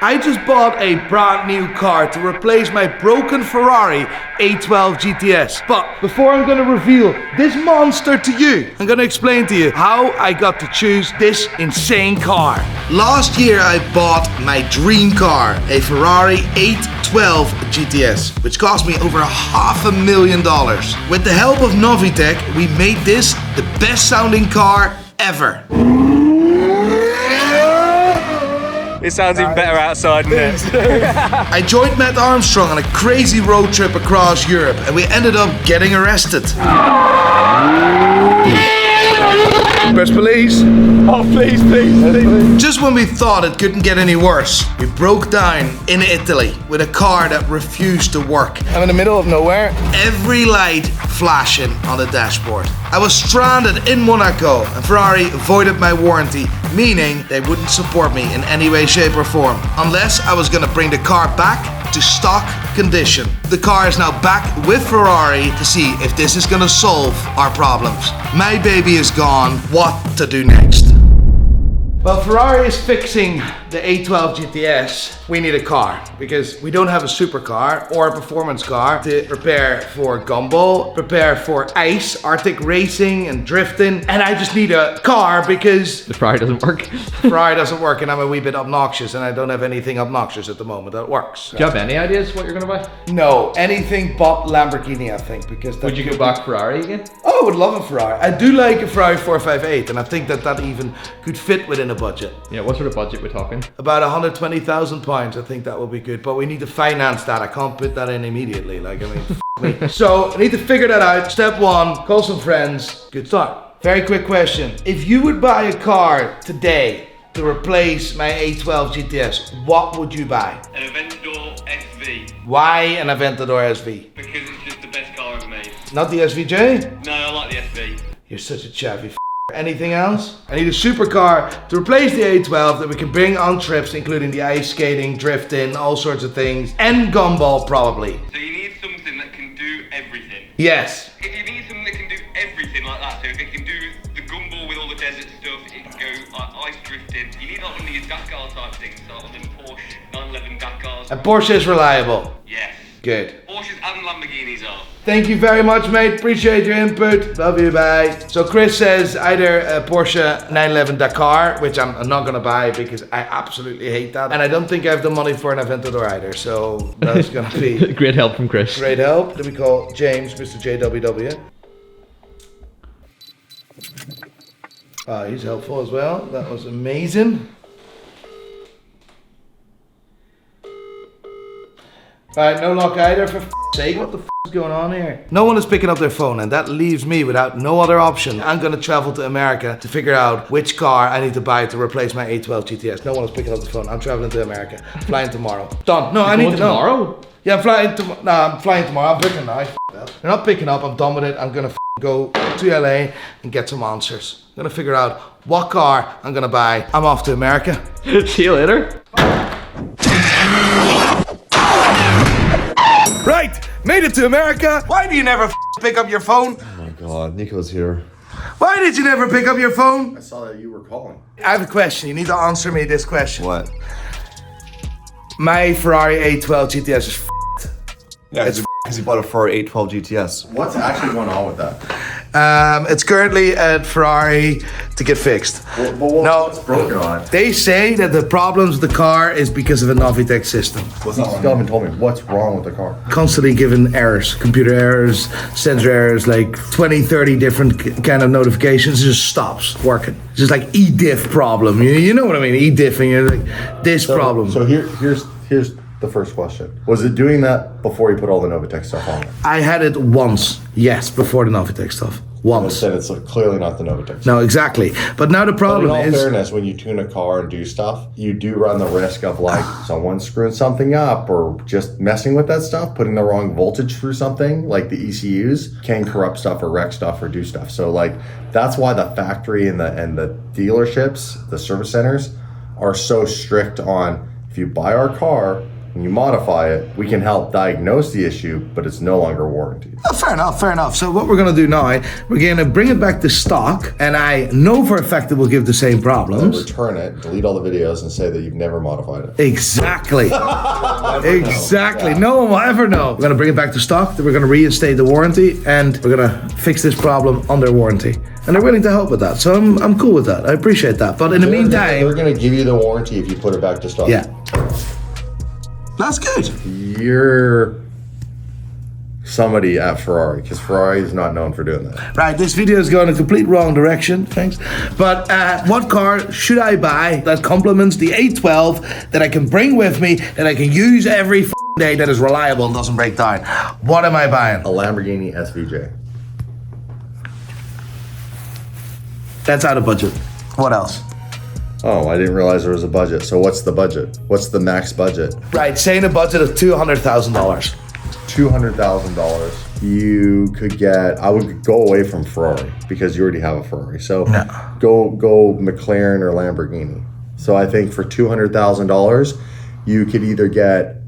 I just bought a brand new car to replace my broken Ferrari A12 GTS. But before I'm gonna reveal this monster to you, I'm gonna explain to you how I got to choose this insane car. Last year I bought my dream car, a Ferrari 812 GTS, which cost me over $500,000. With the help of Novitec, we made this the best sounding car ever. It sounds even better outside, doesn't it? I joined Matt Armstrong on a crazy road trip across Europe and we ended up getting arrested. Press police. Oh, please, please. Just when we thought it couldn't get any worse, we broke down in Italy with a car that refused to work. I'm in the middle of nowhere. Every light flashing on the dashboard. I was stranded in Monaco and Ferrari voided my warranty, meaning they wouldn't support me in any way, shape or form, unless I was gonna bring the car back to stock condition. The car is now back with Ferrari to see if this is gonna solve our problems. My baby is gone. What to do next? Well, Ferrari is fixing the A12 GTS. We need a car because we don't have a supercar or a performance car to prepare for gumball, prepare for ice, Arctic racing and drifting. And I just need a car because the Ferrari doesn't work. Ferrari doesn't work and I'm a wee bit obnoxious and I don't have anything obnoxious at the moment that works. Do you have any ideas what you're gonna buy? No, anything but Lamborghini, I think, because would you go back Ferrari again? Oh, I would love a Ferrari. I do like a Ferrari 458 and I think that even could fit within a budget. Yeah, what sort of budget we're talking? About £120,000. I think that will be good, but we need to finance that. I can't put that in immediately. Like, I mean, me. So I need to figure that out. Step one, call some friends. Good start. Very quick question. If you would buy a car today to replace my A12 GTS, what would you buy? An Aventador SV. Why an Aventador SV? Because it's just the best car ever made. Not the SVJ? No, I like the SV. You're such a chavvy. Anything else? I need a supercar to replace the A12 that we can bring on trips, including the ice skating, drifting, all sorts of things, and gumball probably. So you need something that can do everything. Yes. If you need something that can do everything like that, so if it can do the gumball with all the desert stuff, it can go ice drifting. You need like one of these Dakar type things, so one of them Porsche 911 Dakars. And Porsche is reliable. Yes. Good. Porsches and Lamborghinis are. Thank you very much, mate. Appreciate your input. Love you, bye. So Chris says either a Porsche 911 Dakar, which I'm not gonna buy because I absolutely hate that. And I don't think I have the money for an Aventador either, so that's gonna be great help from Chris. Great help. Then we call James, Mr. JWW. He's helpful as well. That was amazing. Alright, no luck either, for f***'s sake. What the f*** is going on here? No one is picking up their phone and that leaves me without no other option. I'm gonna travel to America to figure out which car I need to buy to replace my A12 GTS. No one is picking up the phone. I'm traveling to America. Flying tomorrow. Done. No, I need to know. Tomorrow? Yeah, I'm flying tomorrow. Nah, I'm flying tomorrow. I'm booking now. They're not picking up. I'm done with it. I'm gonna go to LA and get some answers. I'm gonna figure out what car I'm gonna buy. I'm off to America. See you later. Right, made it to America. Why do you never pick up your phone? Oh my god, Nico's here. Why did you never pick up your phone? I saw that you were calling. I have a question. You need to answer me this question. What? My Ferrari A12 GTS is Yeah, it's because you bought a Ferrari 812 GTS. What's actually going on with that? It's currently at Ferrari to get fixed. What's broken on it? They say that the problems with the car is because of a Novitec system. You still haven't told me what's wrong with the car. Constantly given errors, computer errors, sensor errors, like 20, 30 different kind of notifications. It just stops working. It's just like e-diff problem. You know what I mean? E-diffing, you're like, this problem. So here's the first question. Was it doing that before you put all the Novitec stuff on it? I had it once, yes, before the Novitec stuff. Once. Said it's clearly not the Novitec stuff. No, exactly. But now the problem but in all is... fairness, when you tune a car and do stuff, you do run the risk of like someone screwing something up or just messing with that stuff, putting the wrong voltage through something, like the ECUs can corrupt stuff or wreck stuff or do stuff. So like that's why the factory and the dealerships, the service centers are so strict on if you buy our car, When you modify it, we can help diagnose the issue, but it's no longer warranted. Oh, fair enough, fair enough. So what we're gonna do now, we're gonna bring it back to stock, and I know for a fact it will give the same problems. Return it, delete all the videos, and say that you've never modified it. Exactly. Exactly. No one will ever know. We're gonna bring it back to stock, then we're gonna reinstate the warranty, and we're gonna fix this problem under warranty. And they're willing to help with that, so I'm cool with that. I appreciate that. But in the meantime, they're gonna give you the warranty if you put it back to stock. yeah. That's good. You're somebody at Ferrari, because Ferrari is not known for doing that. Right, this video is going in a complete wrong direction, thanks. But what car should I buy that complements the 812, that I can bring with me, that I can use every day, that is reliable and doesn't break down? What am I buying? A Lamborghini SVJ. That's out of budget. What else? Oh, I didn't realize there was a budget. So what's the budget? What's the max budget? Right, saying a budget of $200,000. $200,000. You could get, I would go away from Ferrari because you already have a Ferrari. So go McLaren or Lamborghini. So I think for $200,000, you could either get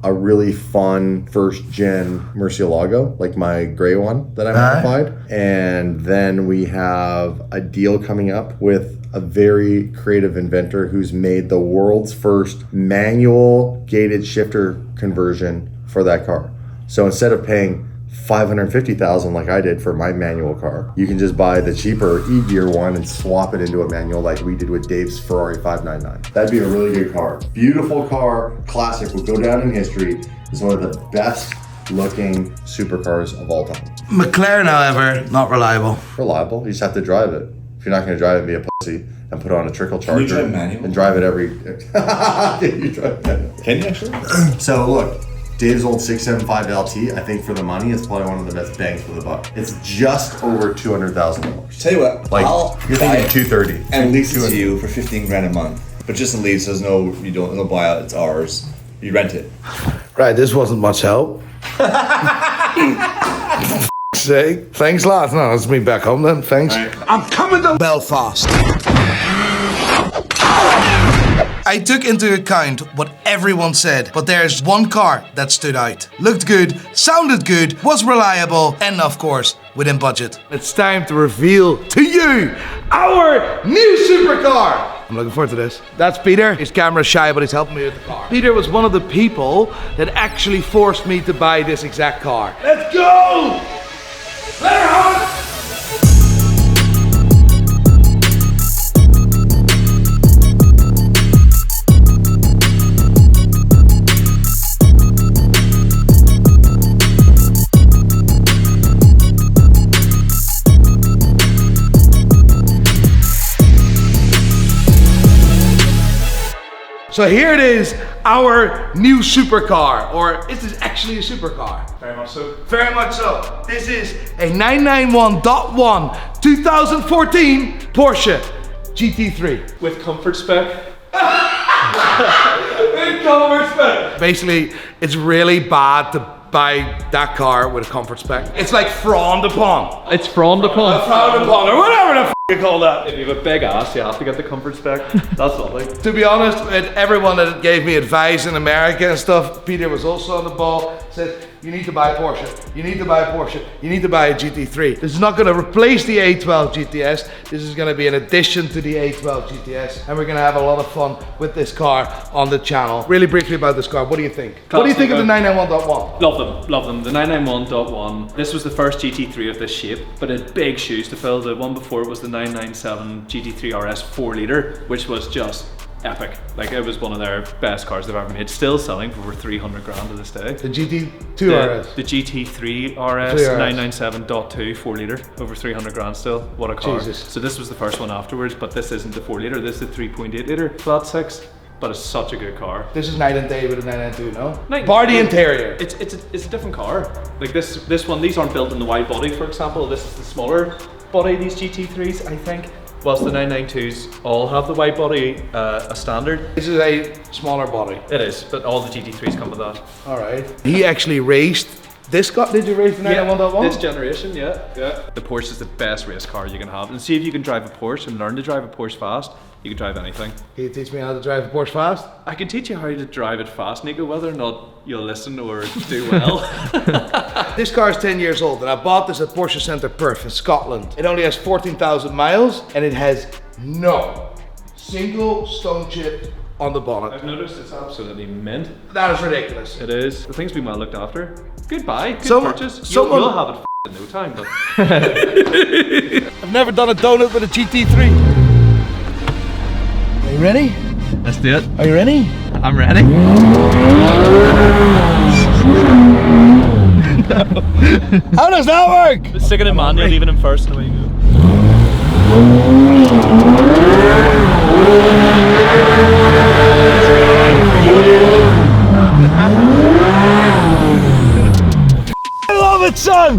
a really fun first gen Murcielago, like my gray one that I modified. And then we have a deal coming up with a very creative inventor who's made the world's first manual gated shifter conversion for that car. So instead of paying $550,000 like I did for my manual car, you can just buy the cheaper E-Gear one and swap it into a manual like we did with Dave's Ferrari 599. That'd be a really good car. Beautiful car, classic, will go down in history. It's one of the best looking supercars of all time. McLaren, however, not reliable. Reliable, you just have to drive it. If you're not gonna drive it, be a pussy and put on a trickle charger drive manual? and drive it every, Can you drive manual? Can you actually? So look, Dave's old 675 LT, I think for the money, it's probably one of the best bangs for the buck. It's just over $200,000. Tell you what, Like, I'll you're buy thinking it 230. and lease it to you for 15 grand a month. But just a lease, there's no buyout, it's ours. You rent it. Right, this wasn't much help. Say, thanks a lot. No, it's me back home then, thanks. Right. I'm coming to Belfast. I took into account what everyone said, but there's one car that stood out. Looked good, sounded good, was reliable, and of course, within budget. It's time to reveal to you our new supercar. I'm looking forward to this. That's Peter. His camera's shy, but he's helping me with the car. Peter was one of the people that actually forced me to buy this exact car. Let's go! Let her have it! So here it is, our new supercar, or is this actually a supercar? Very much so. Very much so. This is a 991.1 2014 Porsche GT3. With comfort spec. With comfort spec. Basically, it's really bad to buy that car with a comfort spec. It's like frowned upon. It's frowned upon. Frowned upon, or whatever the f you call that. If you have a big ass, you have to get the comfort spec. That's lovely. To be honest, with everyone that gave me advice in America and stuff, Peter was also on the ball, said, you need to buy a Porsche, you need to buy a Porsche, you need to buy a GT3. This is not going to replace the A12 GTS, this is going to be an addition to the A12 GTS, and we're going to have a lot of fun with this car on the channel. Really briefly about this car, what do you think? What do you think of the 991.1? Love them, love them. The 991.1, this was the first GT3 of this shape, but it had big shoes to fill. The one before it was the 997 GT3 RS 4 litre, which was just epic. Like, it was one of their best cars they've ever made. Still selling for over 300 grand to this day. The GT2 RS? The GT3 RS 997.2 4 litre, over 300 grand still. What a car. Jesus. So this was the first one afterwards, but this isn't the 4 litre, this is the 3.8 litre flat six. But it's such a good car. This is night and day with a 992, no? Night- Bar the interior. It's a different car. Like this one, these aren't built in the wide body, for example. This is the smaller body, these GT3s, I think. Whilst the 992s all have the wide body a standard. This is a smaller body. It is, but all the GT3s come with that. All right. He actually raced this car. Did you race the 991.1? This generation, yeah. The Porsche is the best race car you can have. And see if you can drive a Porsche and learn to drive a Porsche fast. you can drive anything. Can you teach me how to drive a Porsche fast? I can teach you how to drive it fast, Nico, whether or not you'll listen or do well. This car is 10 years old and I bought this at Porsche Centre Perth in Scotland. It only has 14,000 miles and it has no single stone chip on the bonnet. I've noticed it's absolutely mint. That is ridiculous. It is. The thing's been well looked after. Goodbye. Good purchase. someone- You'll have it in no time, but I've never done a donut with a GT3. Are you ready? Let's do it. Are you ready? I'm ready. How does that work? Stick it in manual, leaving him first and away you go. I love it, son!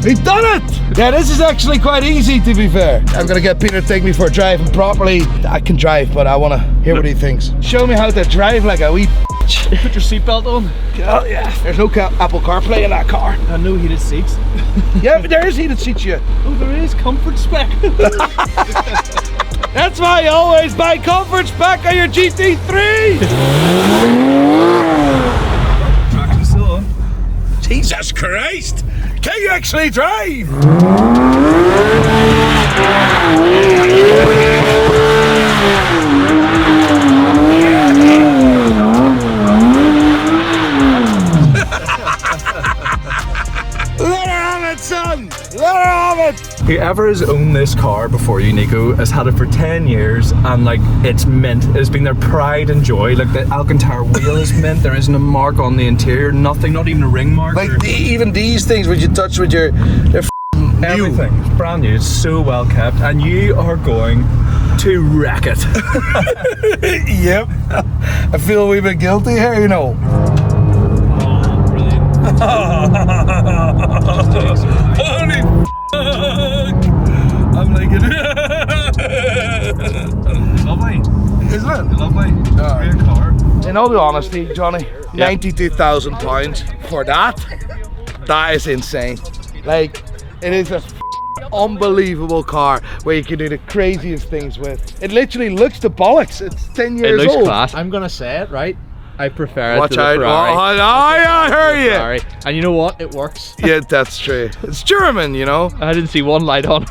We've done it! Yeah, this is actually quite easy, to be fair. I'm gonna get Peter to take me for a drive, and properly, I can drive, but I wanna hear what he thinks. Show me how to drive like a wee bitch. Put your seatbelt on. Oh, yeah. There's no Apple CarPlay in that car. And no heated seats. Yeah, but there is heated seats, yeah. Oh, there is comfort spec. That's why you always buy comfort spec on your GT3! Traction still on. Jesus Christ! Can you actually drive? Let her have it, son! Let her have it! Whoever has owned this car before you, Nico, has had it for 10 years and like it's mint. It has been their pride and joy. Like the Alcantara wheel is mint. There isn't a mark on the interior. Nothing, not even a ring mark. Like or even these things which you touch with your, they're new. everything. It's brand new. It's so well kept, and you are going to wreck it. Yep. I feel a wee bit guilty here, you know. Oh, brilliant. Holy fuck! I'm like it. Lovely. Isn't it? Lovely. Great car. In all honesty, Johnny, £92,000 for that. That is insane. Like, it is a unbelievable car where you can do the craziest things with. It literally looks the bollocks. It's 10 years old. I'm gonna say it, right? I prefer it Watch to the out. Ferrari. Oh, yeah, I heard you. Ferrari. And you know what? It works. Yeah, that's true. It's German, you know. I didn't see one light on.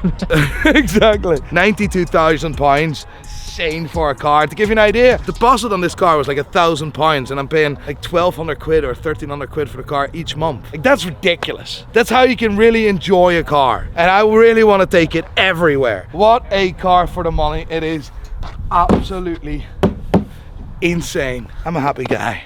Exactly. £92,000. Insane for a car. To give you an idea, the deposit on this car was like £1,000 and I'm paying like 1,200 quid or 1,300 quid for the car each month. Like, that's ridiculous. That's how you can really enjoy a car. And I really want to take it everywhere. What a car for the money. It is absolutely insane. I'm a happy guy.